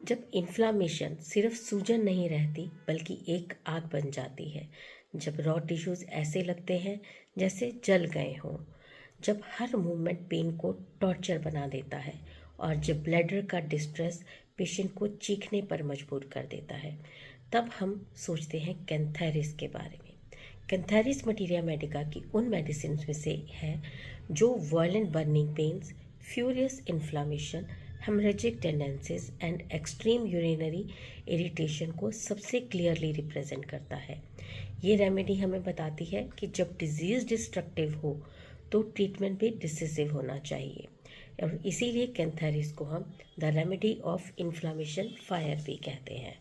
जब इन्फ्लामेशन सिर्फ सूजन नहीं रहती बल्कि एक आग बन जाती है, जब रॉ टिश्यूज ऐसे लगते हैं जैसे जल गए हों, जब हर मूवमेंट पेन को टॉर्चर बना देता है और जब ब्लैडर का डिस्ट्रेस पेशेंट को चीखने पर मजबूर कर देता है, तब हम सोचते हैं कैंथेरिस के बारे में। कैंथेरिस मटीरिया मेडिका की उन मेडिसिन में से है जो violent burning pains, furious inflammation, haemorrhagic tendencies and extreme urinary irritation को सबसे क्लियरली रिप्रेजेंट करता है। ये रेमेडी हमें बताती है कि जब डिजीज डिस्ट्रक्टिव हो तो ट्रीटमेंट भी डिसिसिव होना चाहिए, और इसीलिए कैंथेरिस को हम the remedy of inflammation fire भी कहते हैं।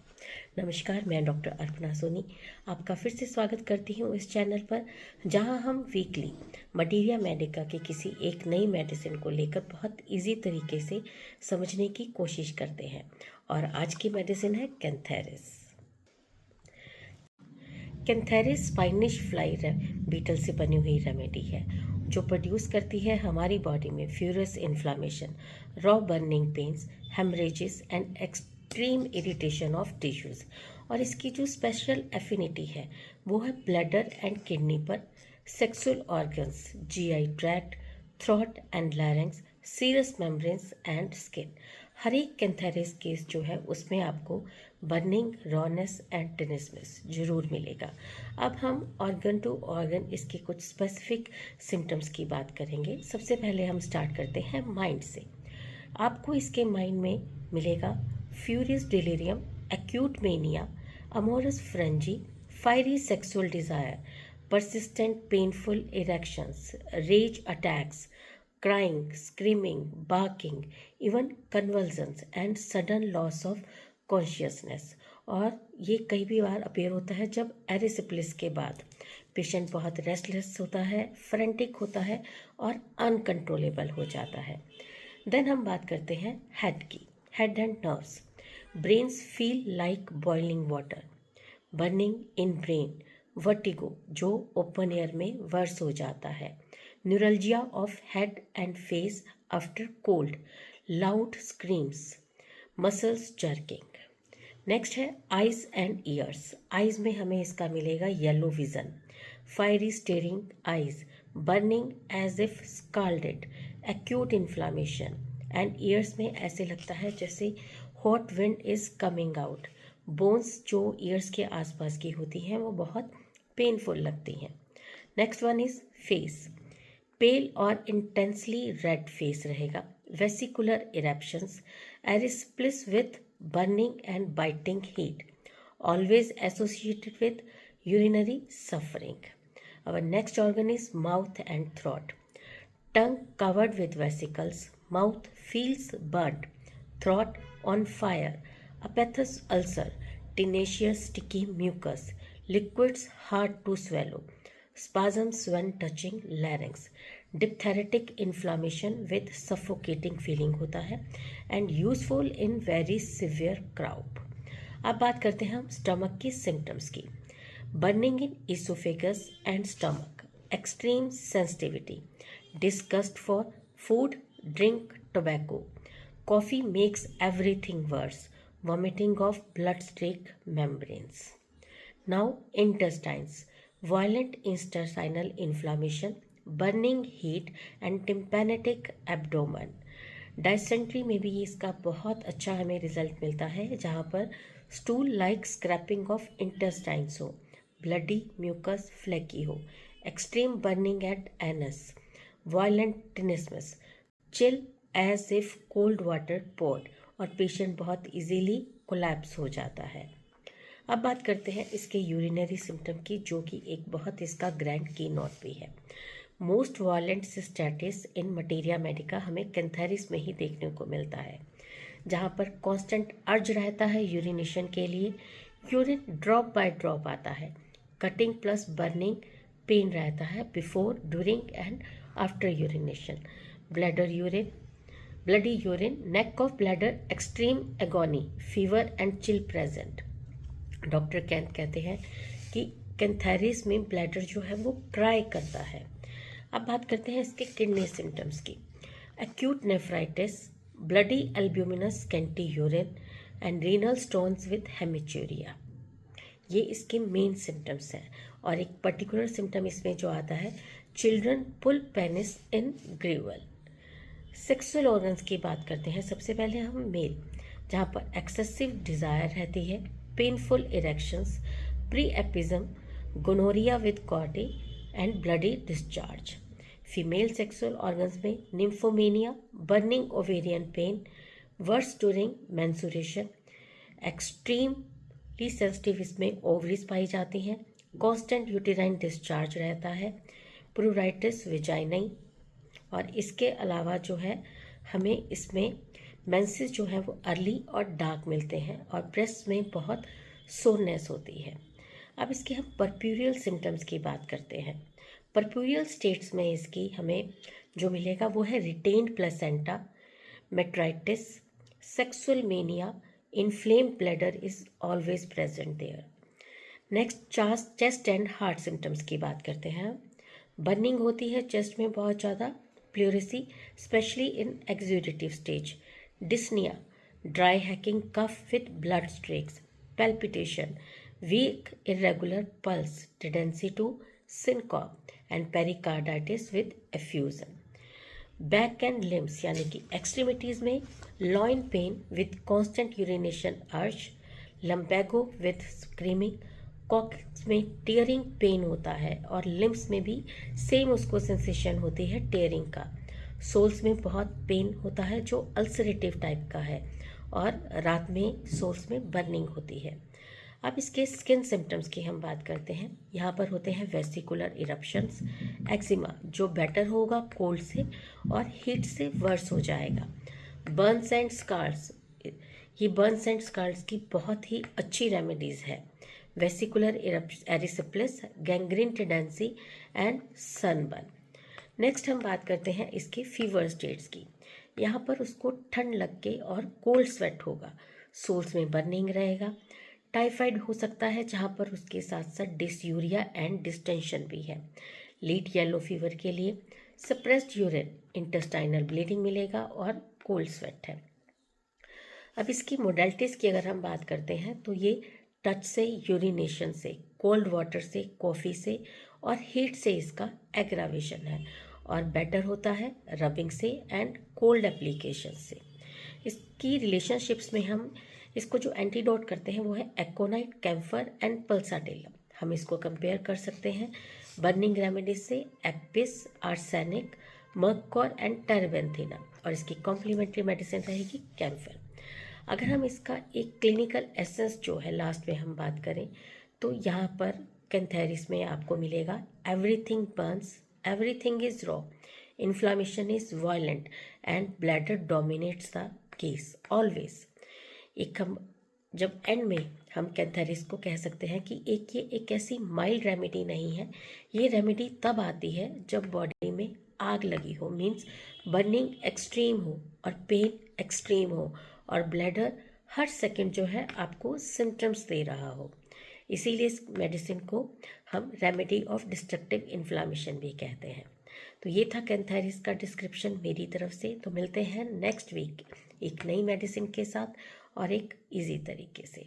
नमस्कार, मैं डॉक्टर अर्पणा सोनी आपका फिर से स्वागत करती हूँ इस चैनल पर, जहाँ हम वीकली मटीरिया मेडिका की किसी एक नई मेडिसिन को लेकर बहुत इजी तरीके से समझने की कोशिश करते हैं। और आज की मेडिसिन है cantharis. Cantharis Spanish fly beetle से बनी हुई रेमेडी है जो प्रोड्यूस करती है हमारी बॉडी में furious inflammation, raw burning pains, haemorrhages and extreme irritation of tissues. और इसकी जो स्पेशल एफिनिटी है वो है ब्लैडर एंड किडनी पर, sexual organs, GI tract, throat and larynx, serous membranes and skin. हर एक कैंथेरिस केस जो है उसमें आपको बर्निंग, रॉनेस एंड टिनिसमस जरूर मिलेगा। अब हम ऑर्गन टू ऑर्गन इसके कुछ स्पेसिफिक सिम्टम्स की बात करेंगे। सबसे पहले हम स्टार्ट करते हैं माइंड से। आपको इसके माइंड में मिलेगा furious delirium, acute mania, amorous frenzy, fiery sexual desire, persistent painful erections, rage attacks, crying, screaming, barking, even convulsions and sudden loss of consciousness। और ये कई भी बार अपेयर होता है जब एरिसिप्लिस के बाद पेशेंट बहुत रेस्टलेस होता है, फ्रेंटिक होता है और अनकंट्रोलेबल हो जाता है। देन हम बात करते हैं हेड की। Head and nerves. Brains feel like boiling water, burning in brain, vertigo जो ओपन एयर में वर्स हो जाता है, neuralgia of head and face after cold, loud screams, muscles jerking. Next है आइज एंड ईयर्स। आइज में हमें इसका मिलेगा yellow vision, fiery staring eyes, burning as if scalded, acute inflammation. And ears में ऐसे लगता है जैसे hot wind is coming out. Bones जो ईयर्स के आसपास की होती हैं वो बहुत पेनफुल लगती हैं। Next one is face. Pale और इंटेंसली रेड फेस रहेगा, vesicular eruptions, erysipelas with burning and biting heat, always associated with urinary suffering. Our next organ is mouth and throat. Tongue covered with vesicles, mouth feels burnt, throat on fire, apathous ulcer, tenacious sticky mucus, liquids hard to swallow, spasms when touching larynx, diphtheretic inflammation with suffocating feeling होता है and useful in very severe crowd। अब बात करते हैं हम stomach की symptoms की। Burning in oesophagus and stomach, extreme sensitivity, disgust for food, drink, tobacco, coffee makes everything worse, vomiting of bloodstreak membranes। Now intestines, violent intestinal inflammation, burning heat and tympanic abdomen। Dysentery में भी इसका बहुत अच्छा हमें result मिलता है, जहाँ पर stool like scraping of intestines हो, ब्लडी म्यूकस फ्लैकी हो, extreme burning at anus, violent tenesmus, chill as if cold water poured, और पेशेंट बहुत इजीली कोलैप्स हो जाता है। अब बात करते हैं इसके यूरिनरी सिम्टम की, जो कि एक बहुत इसका ग्रैंड की नोट भी है। मोस्ट वायलेंट सिस्टैटिस इन मटीरिया मेडिका हमें कैंथेरिस में ही देखने को मिलता है, जहाँ पर कांस्टेंट अर्ज रहता है यूरिनेशन के लिए, यूरिन ड्रॉप बाय ड्रॉप आता है, कटिंग प्लस बर्निंग पेन रहता है before, during and after urination, bladder urine, bloody urine, neck of bladder, extreme agony, fever and chill present. Doctor Kent कहते हैं कि कैंथेरिस में ब्लैडर जो है वो ट्राई करता है। अब बात करते हैं इसके किडनी सिम्टम्स की। Acute nephritis, bloody albuminous scanty urine, and renal stones with haematuria. ये इसके मेन सिम्टम्स हैं। और एक पर्टिकुलर सिम्टम इसमें जो आता है, चिल्ड्रन पुल पेनिस इन ग्रीवल। सेक्सुअल ऑर्गन्स की बात करते हैं। सबसे पहले हम मेल, जहाँ पर एक्सेसिव डिज़ायर रहती है, painful erections, priapism, gonorrhoea with chordee and bloody discharge. Female sexual organs में nymphomania, burning ovarian pain, worse during menstruation, extremely sensitive इसमें ओवरीज पाई जाती हैं, कांस्टेंट यूटेराइन डिस्चार्ज रहता है, प्रूराइटिस विजाइनाई। और इसके अलावा जो है हमें इसमें मेंसेस जो है वो अर्ली और डार्क मिलते हैं, और ब्रेस्ट में बहुत सोरनेस होती है। अब इसके हम परप्यूरियल सिम्टम्स की बात करते हैं। परप्यूरियल स्टेट्स में इसकी हमें जो मिलेगा वो है retained placenta, metritis, sexual mania, inflame bladder is always present there. Next chest and heart symptoms की बात करते हैं। बर्निंग होती है चेस्ट में बहुत ज़्यादा, pleurisy specially in exudative stage, dyspnoea, dry hacking cough with blood streaks, palpitation, weak irregular pulse, tendency to syncope and pericarditis with effusion. Back and limbs यानी कि एक्सट्रीमिटीज़ में loin pain with constant urination urge, lumbago with screaming, coccyx में tearing pain होता है, और limbs में भी same उसको सेंसेशन होती है टीयरिंग का। सोल्स में बहुत पेन होता है जो अल्सरेटिव टाइप का है, और रात में सोल्स में बर्निंग होती है। अब इसके स्किन सिम्टम्स की हम बात करते हैं। यहाँ पर होते हैं वेसिकुलर इरप्शंस, एक्जिमा जो बेटर होगा कोल्ड से और हीट से वर्स हो जाएगा, बर्न्स एंड स्कार्स, ये बर्न्स एंड स्कार्स की बहुत ही अच्छी रेमेडीज़ है। Vesicular erysipelas, gangrene tendency and sunburn. Next हम बात करते हैं इसके फीवर स्टेट्स की। यहाँ पर उसको ठंड लग के और कोल्ड स्वेट होगा, सोल्स में बर्निंग रहेगा, टाइफाइड हो सकता है जहाँ पर उसके साथ साथ डिसयूरिया एंड डिस्टेंशन भी है। लीट येलो फीवर के लिए सप्रेस्ड यूरिन, इंटेस्टाइनल ब्लीडिंग मिलेगा और कोल्ड स्वेट है। अब इसकी मोडेलिटीज़ की अगर हम बात करते हैं तो ये टच से, यूरिनेशन से, कोल्ड वाटर से, कॉफ़ी से और हीट से इसका एग्रावेशन है, और बेटर होता है रबिंग से एंड कोल्ड एप्लीकेशन से। इसकी रिलेशनशिप्स में हम इसको जो एंटीडोट करते हैं वो है एकोनाइट, कैम्फर एंड पल्साडेलम। हम इसको कंपेयर कर सकते हैं बर्निंग रेमेडीज से एपिस, आर्सेनिक, मर्क्योर एंड टेरेबेंथिना, और इसकी कॉम्प्लीमेंट्री मेडिसिन रहेगी कैम्फर। अगर हम इसका एक क्लिनिकल एसेंस जो है लास्ट में हम बात करें तो यहाँ पर कैंथेरिस में आपको मिलेगा everything Burns, everything is raw, inflammation is violent and bladder dominates the case always. एक हम जब एंड में हम कैंथेरिस को कह सकते हैं कि ये एक ऐसी माइल्ड रेमेडी नहीं है, ये रेमेडी तब आती है जब बॉडी में आग लगी हो, मीन्स बर्निंग एक्सट्रीम हो और पेन एक्सट्रीम हो और ब्लैडर हर सेकंड जो है आपको सिम्टम्स दे रहा हो। इसीलिए इस मेडिसिन को हम रेमेडी ऑफ डिस्ट्रक्टिव इन्फ्लामेशन भी कहते हैं। तो ये था कैंथेरिस का डिस्क्रिप्शन मेरी तरफ से। तो मिलते हैं नेक्स्ट वीक एक नई मेडिसिन के साथ और एक इजी तरीके से।